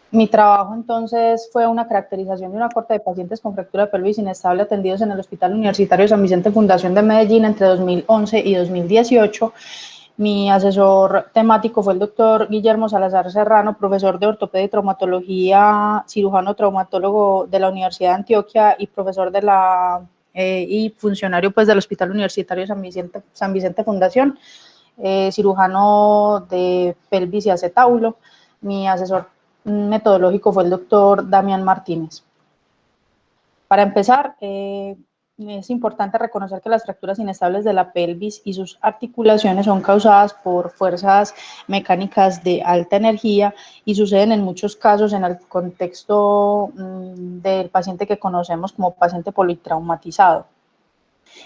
Mi trabajo entonces fue una caracterización de una corte de pacientes con fractura de pelvis inestable atendidos en el Hospital Universitario San Vicente Fundación de Medellín entre 2011 y 2018. Mi asesor temático fue el doctor Guillermo Salazar Serrano, profesor de ortopedia y traumatología, cirujano traumatólogo de la Universidad de Antioquia y profesor de y funcionario pues del Hospital Universitario San Vicente Fundación, cirujano de pelvis y acetábulo. Mi asesor metodológico fue el doctor Damián Martínez. Para empezar, es importante reconocer que las fracturas inestables de la pelvis y sus articulaciones son causadas por fuerzas mecánicas de alta energía y suceden en muchos casos en el contexto del paciente que conocemos como paciente politraumatizado.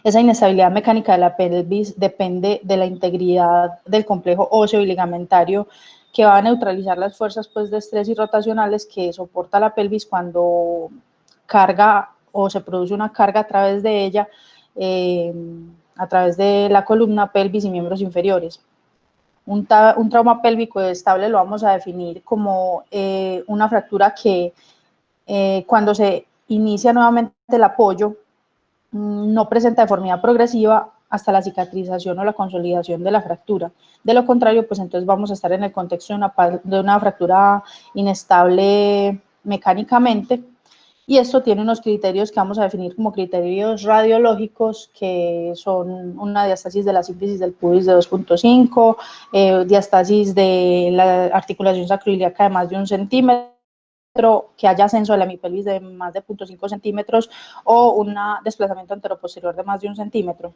Esa inestabilidad mecánica de la pelvis depende de la integridad del complejo óseo y ligamentario que va a neutralizar las fuerzas pues, de estrés y rotacionales que soporta la pelvis cuando carga o se produce una carga a través de ella, a través de la columna, pelvis y miembros inferiores. Un trauma pélvico estable lo vamos a definir como una fractura que cuando se inicia nuevamente el apoyo, no presenta deformidad progresiva hasta la cicatrización o la consolidación de la fractura. De lo contrario, pues entonces vamos a estar en el contexto de una fractura inestable mecánicamente, y esto tiene unos criterios que vamos a definir como criterios radiológicos, que son una diastasis de la sínfisis del pubis de 2.5, diastasis de la articulación sacroiliaca de más de 1 centímetro, que haya ascenso de la hemipelvis de más de 0.5 centímetros o un desplazamiento anteroposterior de más de 1 centímetro.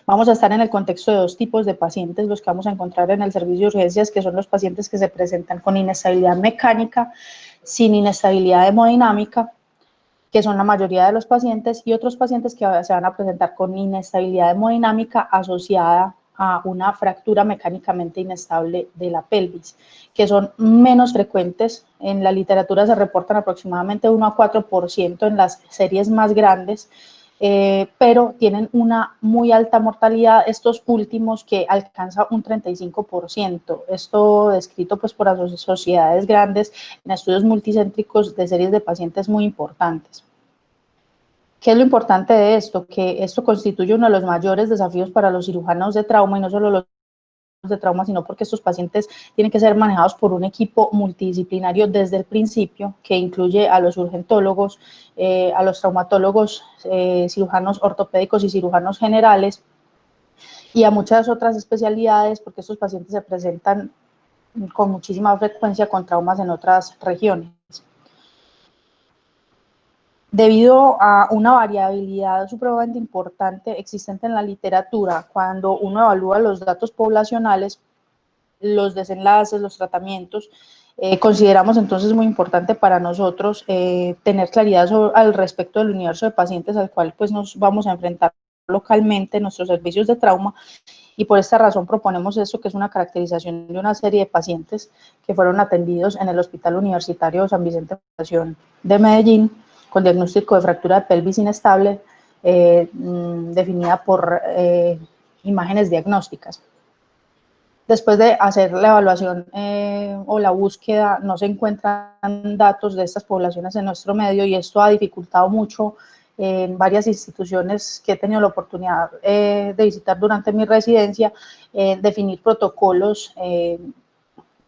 Vamos a estar en el contexto de dos tipos de pacientes, los que vamos a encontrar en el servicio de urgencias, que son los pacientes que se presentan con inestabilidad mecánica, sin inestabilidad hemodinámica, que son la mayoría de los pacientes, y otros pacientes que se van a presentar con inestabilidad hemodinámica asociada a una fractura mecánicamente inestable de la pelvis, que son menos frecuentes. En la literatura se reportan aproximadamente 1 a 4% en las series más grandes, pero tienen una muy alta mortalidad, estos últimos, que alcanza un 35%. Esto descrito pues por sociedades grandes en estudios multicéntricos de series de pacientes muy importantes. ¿Qué es lo importante de esto? Que esto constituye uno de los mayores desafíos para los cirujanos de trauma, y no solo los de trauma, sino porque estos pacientes tienen que ser manejados por un equipo multidisciplinario desde el principio, que incluye a los urgentólogos, a los traumatólogos, cirujanos ortopédicos y cirujanos generales, y a muchas otras especialidades, porque estos pacientes se presentan con muchísima frecuencia con traumas en otras regiones. Debido a una variabilidad supremamente importante existente en la literatura, cuando uno evalúa los datos poblacionales, los desenlaces, los tratamientos, consideramos entonces muy importante para nosotros tener claridad al respecto del universo de pacientes al cual pues nos vamos a enfrentar localmente en nuestros servicios de trauma, y por esta razón proponemos esto, que es una caracterización de una serie de pacientes que fueron atendidos en el Hospital Universitario San Vicente Fundación de Medellín con diagnóstico de fractura de pelvis inestable, definida por imágenes diagnósticas. Después de hacer la evaluación o la búsqueda, no se encuentran datos de estas poblaciones en nuestro medio, y esto ha dificultado mucho en varias instituciones que he tenido la oportunidad de visitar durante mi residencia, definir protocolos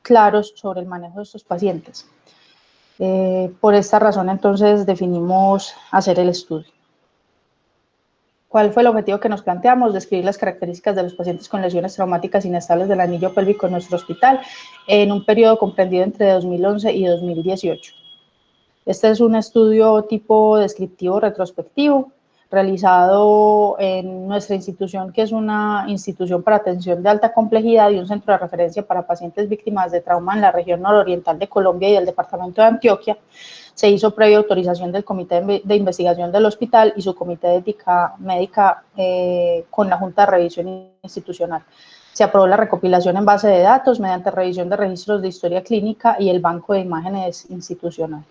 claros sobre el manejo de estos pacientes. Por esta razón, entonces, definimos hacer el estudio. ¿Cuál fue el objetivo que nos planteamos? Describir las características de los pacientes con lesiones traumáticas inestables del anillo pélvico en nuestro hospital en un periodo comprendido entre 2011 y 2018. Este es un estudio tipo descriptivo retrospectivo realizado en nuestra institución, que es una institución para atención de alta complejidad y un centro de referencia para pacientes víctimas de trauma en la región nororiental de Colombia y el departamento de Antioquia. Se hizo previa autorización del Comité de Investigación del Hospital y su Comité de Ética Médica con la Junta de Revisión Institucional. Se aprobó la recopilación en base de datos mediante revisión de registros de historia clínica y el banco de imágenes institucional.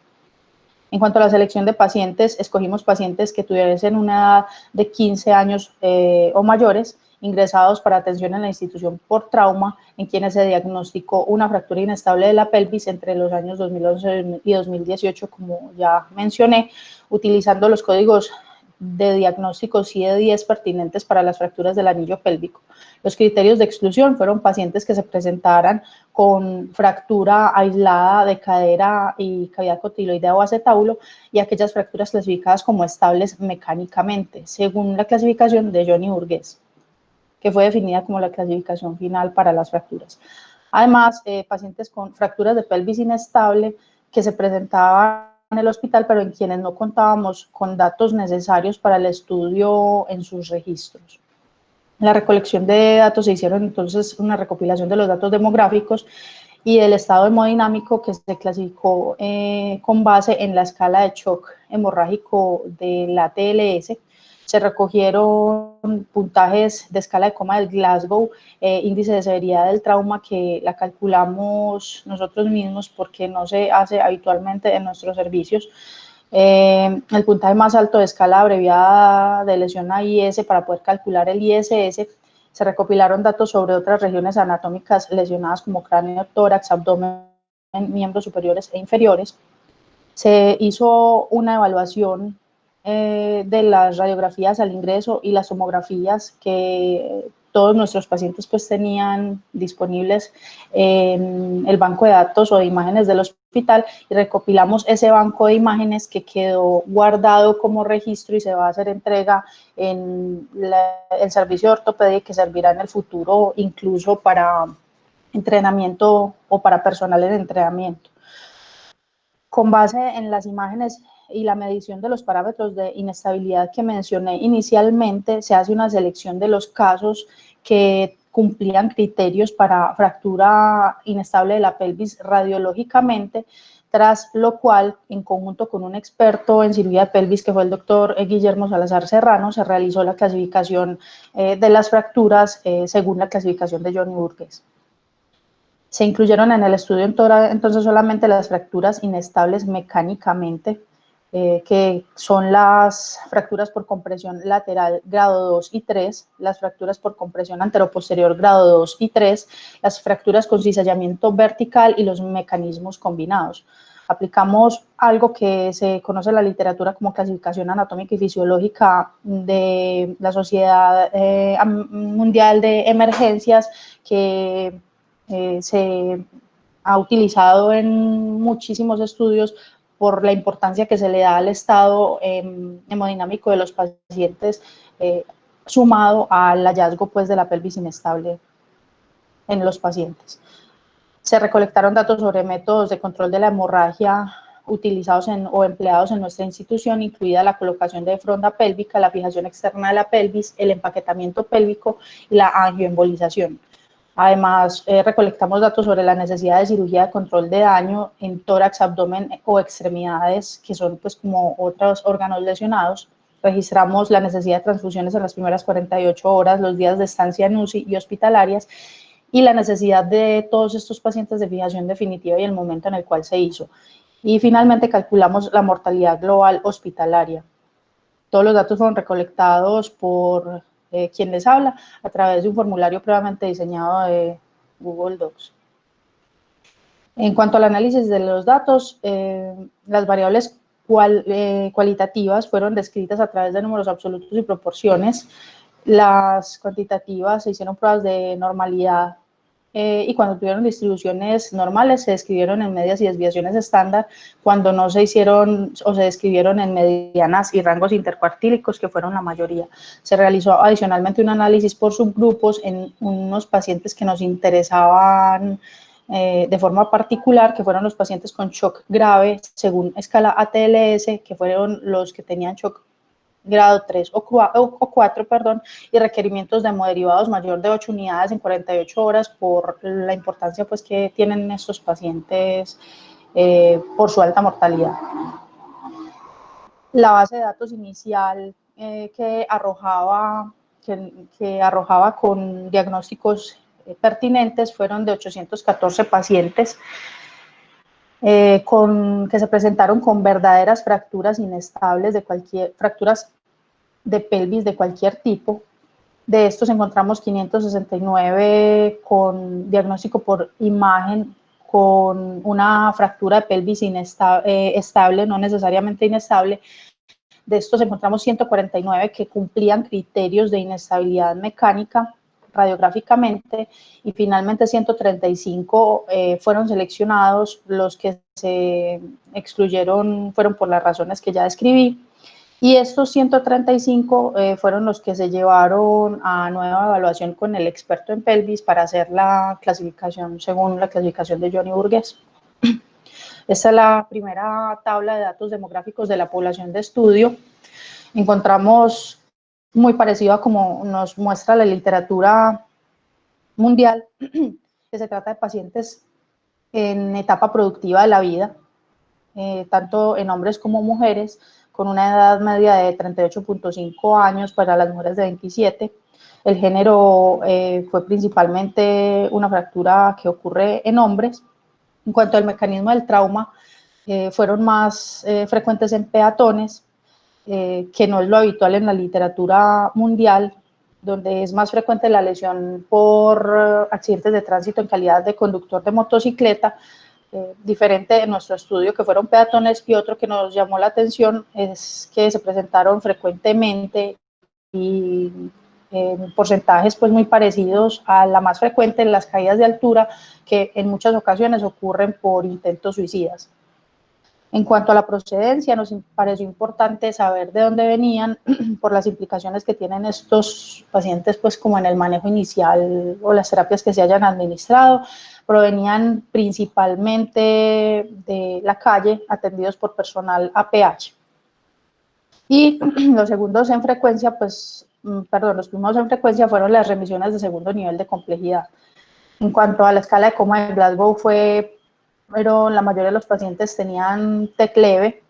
En cuanto a la selección de pacientes, escogimos pacientes que tuviesen una edad de 15 años o mayores ingresados para atención en la institución por trauma, en quienes se diagnosticó una fractura inestable de la pelvis entre los años 2011 y 2018, como ya mencioné, utilizando los códigos de diagnóstico CIE-10 pertinentes para las fracturas del anillo pélvico. Los criterios de exclusión fueron pacientes que se presentaran con fractura aislada de cadera y cavidad cotiloidea o acetábulo y aquellas fracturas clasificadas como estables mecánicamente, según la clasificación de Johnny Burgess, que fue definida como la clasificación final para las fracturas. Además, pacientes con fracturas de pelvis inestable que se presentaban en el hospital, pero en quienes no contábamos con datos necesarios para el estudio en sus registros. La recolección de datos se hicieron entonces una recopilación de los datos demográficos y del estado hemodinámico que se clasificó con base en la escala de shock hemorrágico de la TLS. Se recogieron puntajes de escala de coma del Glasgow, índice de severidad del trauma, que la calculamos nosotros mismos porque no se hace habitualmente en nuestros servicios. El puntaje más alto de escala abreviada de lesión AIS para poder calcular el ISS. Se recopilaron datos sobre otras regiones anatómicas lesionadas como cráneo, tórax, abdomen, miembros superiores e inferiores. Se hizo una evaluación de las radiografías al ingreso y las tomografías que todos nuestros pacientes pues tenían disponibles en el banco de datos o de imágenes del hospital, y recopilamos ese banco de imágenes que quedó guardado como registro y se va a hacer entrega en el servicio de ortopedia, que servirá en el futuro incluso para entrenamiento o para personal en entrenamiento. Con base en las imágenes y la medición de los parámetros de inestabilidad que mencioné inicialmente, se hace una selección de los casos que cumplían criterios para fractura inestable de la pelvis radiológicamente, tras lo cual, en conjunto con un experto en cirugía de pelvis, que fue el doctor Guillermo Salazar Serrano, se realizó la clasificación de las fracturas según la clasificación de Johnny Burgess. Se incluyeron en el estudio entonces solamente las fracturas inestables mecánicamente, que son las fracturas por compresión lateral grado 2 y 3, las fracturas por compresión anteroposterior grado 2 y 3, las fracturas con cizallamiento vertical y los mecanismos combinados. Aplicamos algo que se conoce en la literatura como clasificación anatómica y fisiológica de la Sociedad Mundial de Emergencias, que se ha utilizado en muchísimos estudios por la importancia que se le da al estado hemodinámico de los pacientes, sumado al hallazgo pues, de la pelvis inestable en los pacientes. Se recolectaron datos sobre métodos de control de la hemorragia utilizados o empleados en nuestra institución, incluida la colocación de fronda pélvica, la fijación externa de la pelvis, el empaquetamiento pélvico y la angioembolización. Además, recolectamos datos sobre la necesidad de cirugía de control de daño en tórax, abdomen o extremidades, que son pues como otros órganos lesionados. Registramos la necesidad de transfusiones en las primeras 48 horas, los días de estancia en UCI y hospitalarias, y la necesidad de todos estos pacientes de fijación definitiva y el momento en el cual se hizo. Y finalmente calculamos la mortalidad global hospitalaria. Todos los datos fueron recolectados por quien les habla a través de un formulario previamente diseñado de Google Docs. En cuanto al análisis de los datos, las variables cualitativas fueron descritas a través de números absolutos y proporciones. Las cuantitativas se hicieron pruebas de normalidad y cuando tuvieron distribuciones normales se describieron en medias y desviaciones estándar, cuando no se hicieron o se describieron en medianas y rangos intercuartílicos, que fueron la mayoría. Se realizó adicionalmente un análisis por subgrupos en unos pacientes que nos interesaban de forma particular, que fueron los pacientes con shock grave según escala ATLS, que fueron los que tenían shock grado 3 o 4, perdón, y requerimientos de hemoderivados mayor de 8 unidades en 48 horas por la importancia pues, que tienen estos pacientes por su alta mortalidad. La base de datos inicial que arrojaba con diagnósticos pertinentes fueron de 814 pacientes que se presentaron con verdaderas fracturas inestables fracturas de pelvis de cualquier tipo, De estos encontramos 569 con diagnóstico por imagen con una fractura de pelvis estable, no necesariamente inestable. De estos encontramos 149 que cumplían criterios de inestabilidad mecánica radiográficamente y finalmente 135 fueron seleccionados. Los que se excluyeron fueron por las razones que ya describí. Y estos 135 fueron los que se llevaron a nueva evaluación con el experto en pelvis para hacer la clasificación según la clasificación de Johnny Burgess. Esta es la primera tabla de datos demográficos de la población de estudio. Encontramos muy parecido a como nos muestra la literatura mundial, que se trata de pacientes en etapa productiva de la vida, tanto en hombres como mujeres, con una edad media de 38.5 años para las mujeres de 27. El género fue principalmente una fractura que ocurre en hombres. En cuanto al mecanismo del trauma, fueron más frecuentes en peatones, que no es lo habitual en la literatura mundial, donde es más frecuente la lesión por accidentes de tránsito en calidad de conductor de motocicleta, diferente de nuestro estudio que fueron peatones, y otro que nos llamó la atención es que se presentaron frecuentemente y en porcentajes pues muy parecidos a la más frecuente en las caídas de altura, que en muchas ocasiones ocurren por intentos suicidas. En cuanto a la procedencia, nos pareció importante saber de dónde venían por las implicaciones que tienen estos pacientes, pues como en el manejo inicial o las terapias que se hayan administrado. Provenían principalmente de la calle, atendidos por personal APH. Y los segundos en frecuencia, pues, los primeros en frecuencia fueron las remisiones de segundo nivel de complejidad. En cuanto a la escala de coma de Glasgow, pero la mayoría de los pacientes tenían TEC leve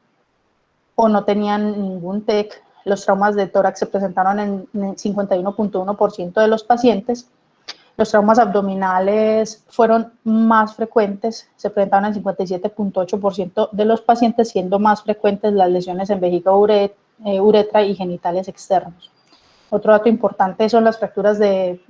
o no tenían ningún TEC. Los traumas de tórax se presentaron en 51.1% de los pacientes. Los traumas abdominales fueron más frecuentes, se presentaron en 57.8% de los pacientes, siendo más frecuentes las lesiones en vejiga, uretra y genitales externos. Otro dato importante son las fracturas de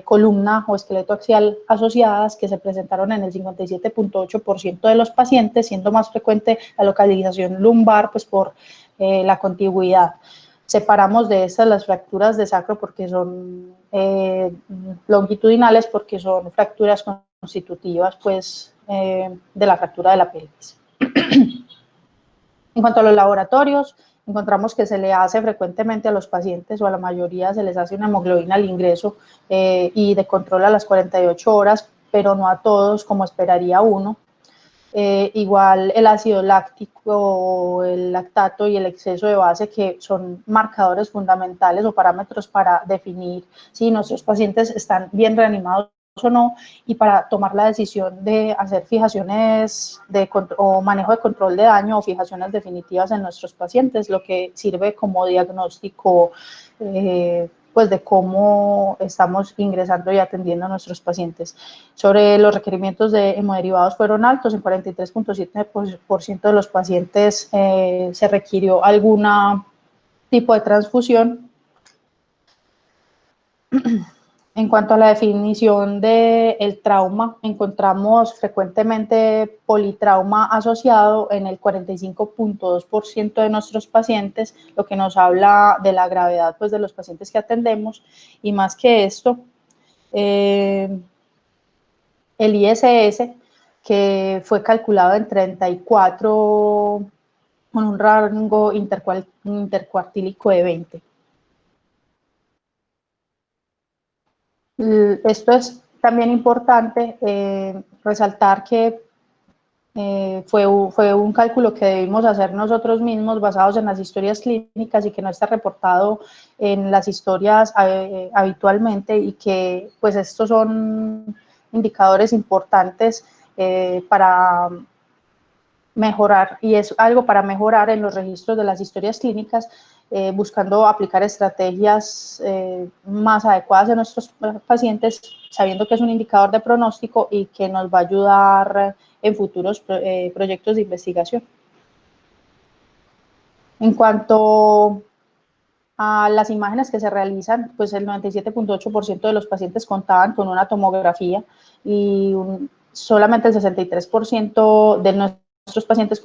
columna o esqueleto axial asociadas, que se presentaron en el 57.8% de los pacientes, siendo más frecuente la localización lumbar, pues por la contigüidad. Separamos de estas las fracturas de sacro porque son longitudinales, porque son fracturas constitutivas pues, de la fractura de la pelvis. En cuanto a los laboratorios, encontramos que se le hace frecuentemente a los pacientes, o a la mayoría se les hace una hemoglobina al ingreso y de control a las 48 horas, pero no a todos como esperaría uno. Igual el ácido láctico, el lactato y el exceso de base, que son marcadores fundamentales o parámetros para definir si nuestros pacientes están bien reanimados o no, y para tomar la decisión de hacer fijaciones o manejo de control de daño o fijaciones definitivas en nuestros pacientes, lo que sirve como diagnóstico pues de cómo estamos ingresando y atendiendo a nuestros pacientes. Sobre los requerimientos de hemoderivados fueron altos, en 43.7% de los pacientes se requirió algún tipo de transfusión. En cuanto a la definición del trauma, encontramos frecuentemente politrauma asociado en el 45.2% de nuestros pacientes, lo que nos habla de la gravedad pues, de los pacientes que atendemos. Y más que esto, el ISS, que fue calculado en 34 con un rango intercuartílico de 20. Esto es también importante resaltar que fue un cálculo que debimos hacer nosotros mismos basados en las historias clínicas y que no está reportado en las historias habitualmente, y que pues estos son indicadores importantes para mejorar, y es algo para mejorar en los registros de las historias clínicas, buscando aplicar estrategias más adecuadas a nuestros pacientes, sabiendo que es un indicador de pronóstico y que nos va a ayudar en futuros proyectos de investigación. En cuanto a las imágenes que se realizan, pues el 97.8% de los pacientes contaban con una tomografía y solamente el 63% de nuestros pacientes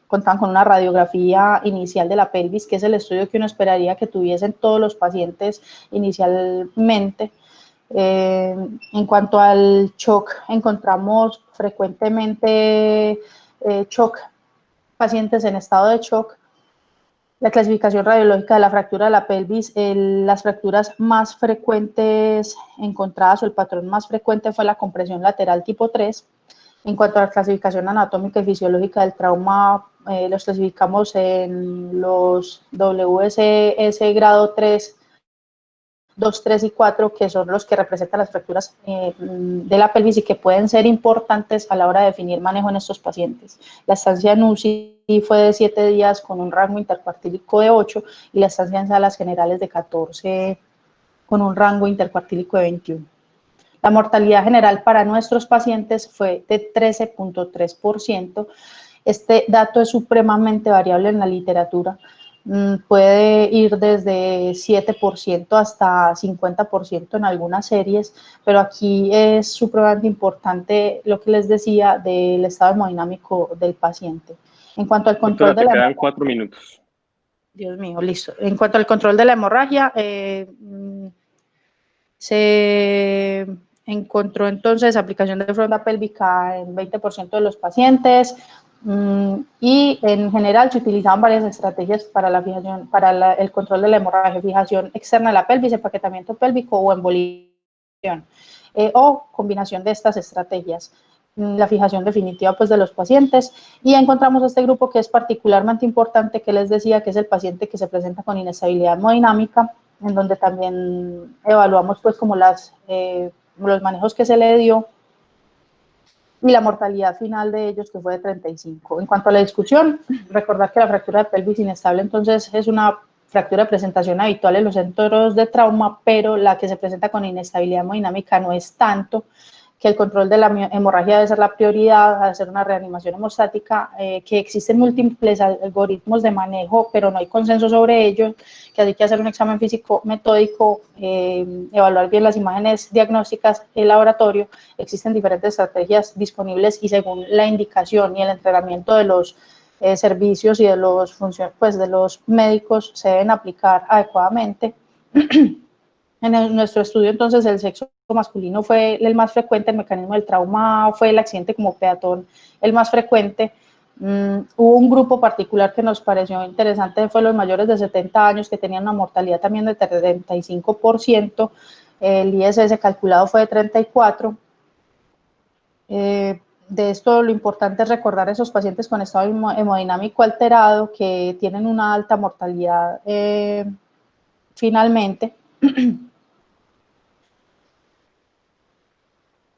contaban con una radiografía inicial de la pelvis, que es el estudio que uno esperaría que tuviesen todos los pacientes inicialmente. En cuanto al shock, encontramos frecuentemente shock, pacientes en estado de shock. La clasificación radiológica de la fractura de la pelvis, las fracturas más frecuentes encontradas o el patrón más frecuente fue la compresión lateral tipo 3. En cuanto a la clasificación anatómica y fisiológica del trauma, los clasificamos en los WSS grado 3, 2, 3 y 4, que son los que representan las fracturas de la pelvis y que pueden ser importantes a la hora de definir manejo en estos pacientes. La estancia en UCI fue de 7 días con un rango intercuartílico de 8 y la estancia en salas generales de 14 con un rango intercuartílico de 21. La mortalidad general para nuestros pacientes fue de 13.3%. Este dato es supremamente variable en la literatura. Puede ir desde 7% hasta 50% en algunas series, pero aquí es supremamente importante lo que les decía del estado hemodinámico del paciente. En cuanto al control Doctora, te quedan 4 minutos. Dios mío, listo. En cuanto al control de la hemorragia, se encontró entonces aplicación de fronda pélvica en 20% de los pacientes, y en general se utilizaban varias estrategias para la fijación, para el control de la hemorragia: fijación externa de la pelvis, empaquetamiento pélvico o embolización, o combinación de estas estrategias. La fijación definitiva pues de los pacientes, y encontramos este grupo que es particularmente importante, que les decía que es el paciente que se presenta con inestabilidad hemodinámica, en donde también evaluamos pues como los manejos que se le dio y la mortalidad final de ellos, que fue de 35. En cuanto a la discusión, recordar que la fractura de pelvis inestable entonces es una fractura de presentación habitual en los centros de trauma, pero la que se presenta con inestabilidad hemodinámica no es tanto, que el control de la hemorragia debe ser la prioridad, debe ser una reanimación hemostática, que existen múltiples algoritmos de manejo, pero no hay consenso sobre ellos, que hay que hacer un examen físico metódico, evaluar bien las imágenes diagnósticas en laboratorio. Existen diferentes estrategias disponibles y según la indicación y el entrenamiento de los servicios y de los, pues, de los médicos se deben aplicar adecuadamente. En nuestro estudio, entonces, el sexo masculino fue el más frecuente, el mecanismo del trauma fue el accidente como peatón el más frecuente. Hubo un grupo particular que nos pareció interesante, fue los mayores de 70 años, que tenían una mortalidad también de 35%, el ISS calculado fue de 34. De esto lo importante es recordar a esos pacientes con estado hemodinámico alterado que tienen una alta mortalidad finalmente.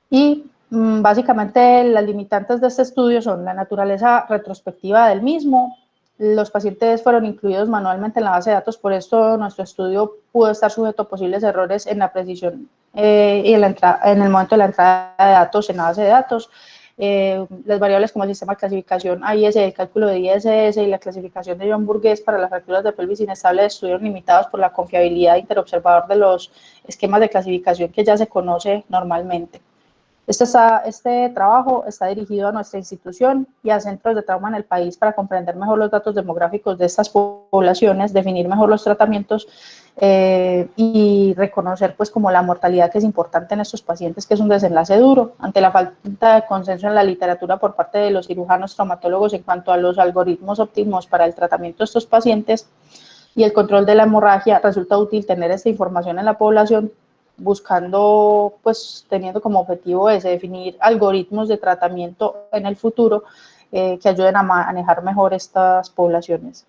Y básicamente las limitantes de este estudio son la naturaleza retrospectiva del mismo. Los pacientes fueron incluidos manualmente en la base de datos, por esto nuestro estudio pudo estar sujeto a posibles errores en la precisión y en el momento de la entrada de datos en la base de datos. Las variables como el sistema de clasificación AIS, el cálculo de ISS y la clasificación de Young-Burgess para las fracturas de pelvis inestable estuvieron limitados por la confiabilidad interobservador de los esquemas de clasificación que ya se conoce normalmente. Este trabajo está dirigido a nuestra institución y a centros de trauma en el país para comprender mejor los datos demográficos de estas poblaciones, definir mejor los tratamientos y reconocer pues como la mortalidad, que es importante en estos pacientes, que es un desenlace duro. Ante la falta de consenso en la literatura por parte de los cirujanos traumatólogos en cuanto a los algoritmos óptimos para el tratamiento de estos pacientes y el control de la hemorragia, resulta útil tener esta información en la población, buscando, pues, teniendo como objetivo ese, definir algoritmos de tratamiento en el futuro que ayuden a manejar mejor estas poblaciones.